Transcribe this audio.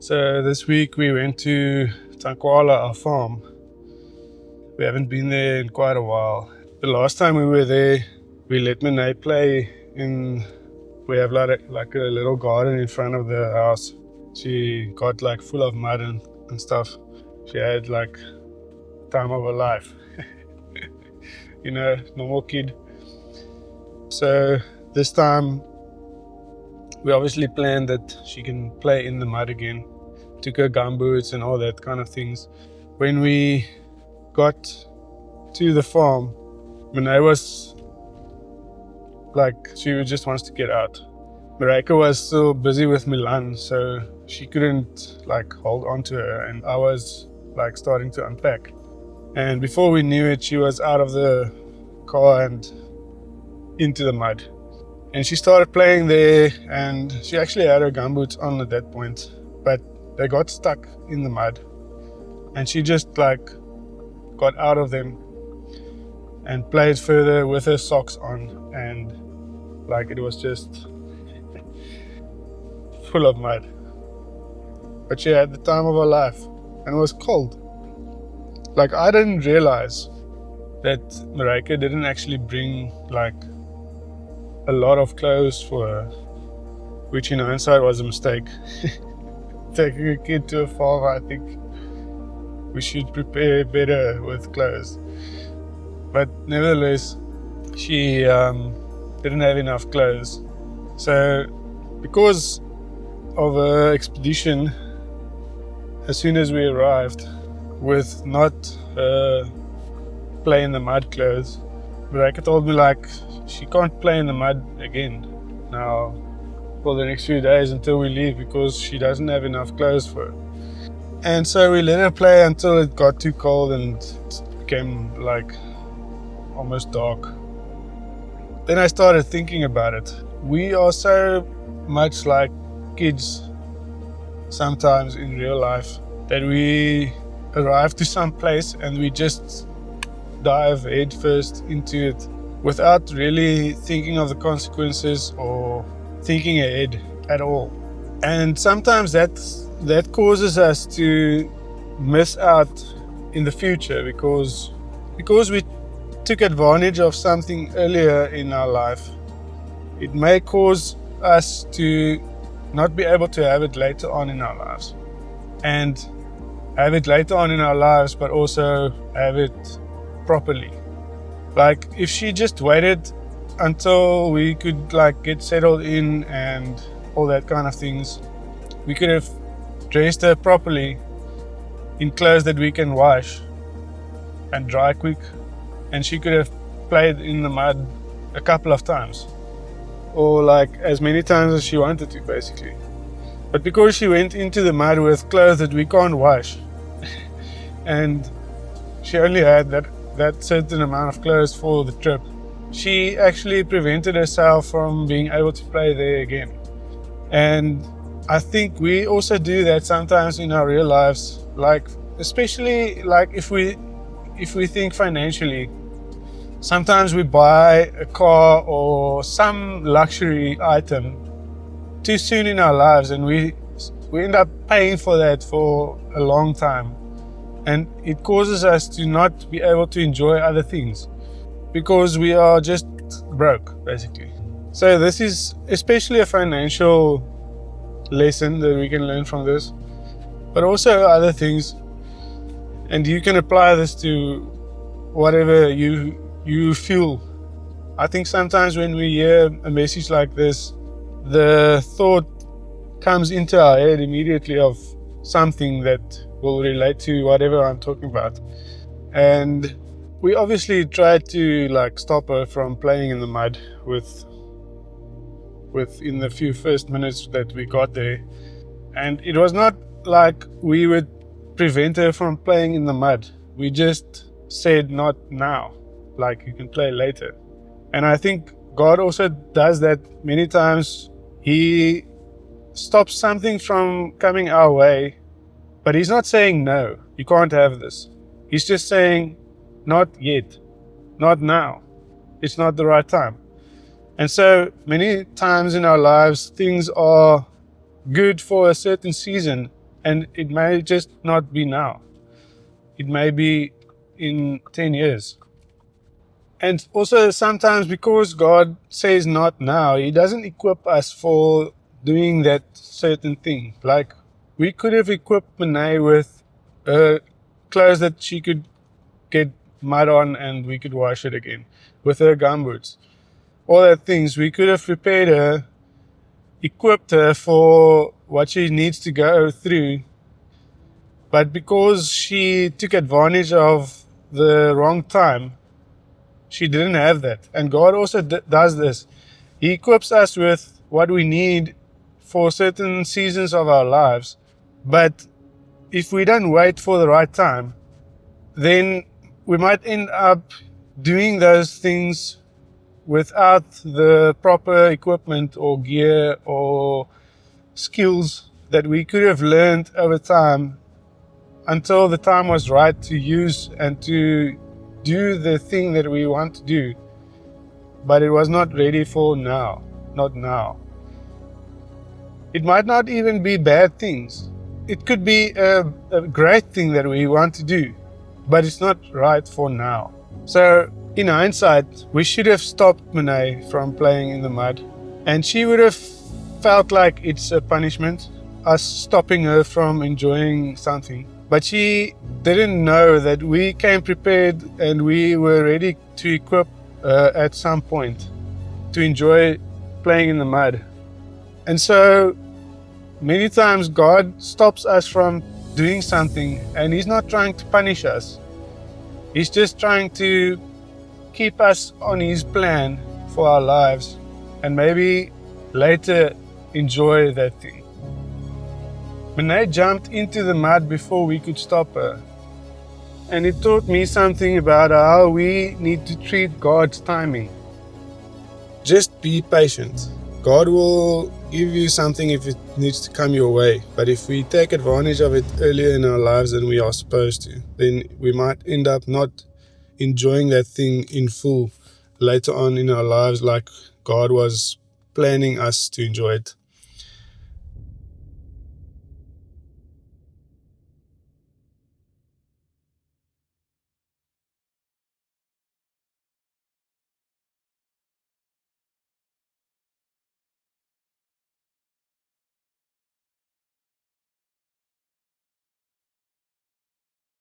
So this week we went to Tankwala, our farm. We haven't been there in quite a while. The last time we were there, we let Miné play in. We have like a little garden in front of the house. She got like full of mud and stuff. She had like time of her life. Normal kid. So this time we obviously planned that she can play in the mud again. Took her gumboots and all that kind of things. When we got to the farm, Miné was like, she just wants to get out. Marika was still busy with Milan, so she couldn't like hold on to her, and I was like starting to unpack. And before we knew it, she was out of the car and into the mud. And she started playing there, and she actually had her gumboots on at that point, but they got stuck in the mud. And she just like got out of them and played further with her socks on, and like it was just full of mud. But she had the time of her life, and it was cold. Like, I didn't realize that Marika didn't actually bring like a lot of clothes for her, which in hindsight was a mistake. Taking a kid to a farm, I think we should prepare better with clothes. But nevertheless, she didn't have enough clothes. So because of her expedition, as soon as we arrived with not play in the mud clothes, Marika told me like she can't play in the mud again now for the next few days until we leave, because she doesn't have enough clothes for her. And so we let her play until it got too cold and it became like almost dark. Then I started thinking about it. We are so much like kids sometimes in real life that we arrive to some place and we just dive head first into it without really thinking of the consequences or thinking ahead at all. And sometimes that causes us to miss out in the future because we took advantage of something earlier in our life. It may cause us to not be able to have it later on in our lives, and have it later on in our lives, but also have it properly. Like, if she just waited until we could like get settled in and all that kind of things, we could have dressed her properly in clothes that we can wash and dry quick, and she could have played in the mud a couple of times, or like as many times as she wanted to, basically. But because she went into the mud with clothes that we can't wash and she only had that certain amount of clothes for the trip, she actually prevented herself from being able to play there again. And I think we also do that sometimes in our real lives, like especially like if we think financially. Sometimes we buy a car or some luxury item too soon in our lives, and we end up paying for that for a long time. And it causes us to not be able to enjoy other things because we are just broke, basically. So this is especially a financial lesson that we can learn from this, but also other things. And you can apply this to whatever you feel. I think sometimes when we hear a message like this, the thought comes into our head immediately of something that will relate to whatever I'm talking about. And we obviously tried to like stop her from playing in the mud within the few first minutes that we got there. And it was not like we would prevent her from playing in the mud. We just said not now, like you can play later. And I think God also does that many times. He stops something from coming our way, but he's not saying no, you can't have this. He's just saying not yet, not now. It's not the right time. And so many times in our lives, things are good for a certain season, And it may just not be now. It may be in 10 years. And also sometimes because God says not now, He doesn't equip us for doing that certain thing. Like we could have equipped Miné with clothes that she could get mud on and we could wash it again, with her gumboots. All that things, we could have prepared her, equipped her for what she needs to go through. But because she took advantage of the wrong time, she didn't have that. And God also does this. He equips us with what we need for certain seasons of our lives. But if we don't wait for the right time, then we might end up doing those things without the proper equipment or gear or skills that we could have learned over time until the time was right to use and to do the thing that we want to do. But it was not ready for now, not now. It might not even be bad things. It could be a great thing that we want to do, but it's not right for now. So in hindsight, we should have stopped Miné from playing in the mud, and she would have felt like it's a punishment, us stopping her from enjoying something. But she didn't know that we came prepared and we were ready to equip her at some point to enjoy playing in the mud. And so many times God stops us from doing something, and He's not trying to punish us. He's just trying to keep us on His plan for our lives and maybe later enjoy that thing. Miné jumped into the mud before we could stop her. And it taught me something about how we need to treat God's timing. Just be patient. God will give you something if it needs to come your way. But if we take advantage of it earlier in our lives than we are supposed to, then we might end up not enjoying that thing in full later on in our lives like God was planning us to enjoy it.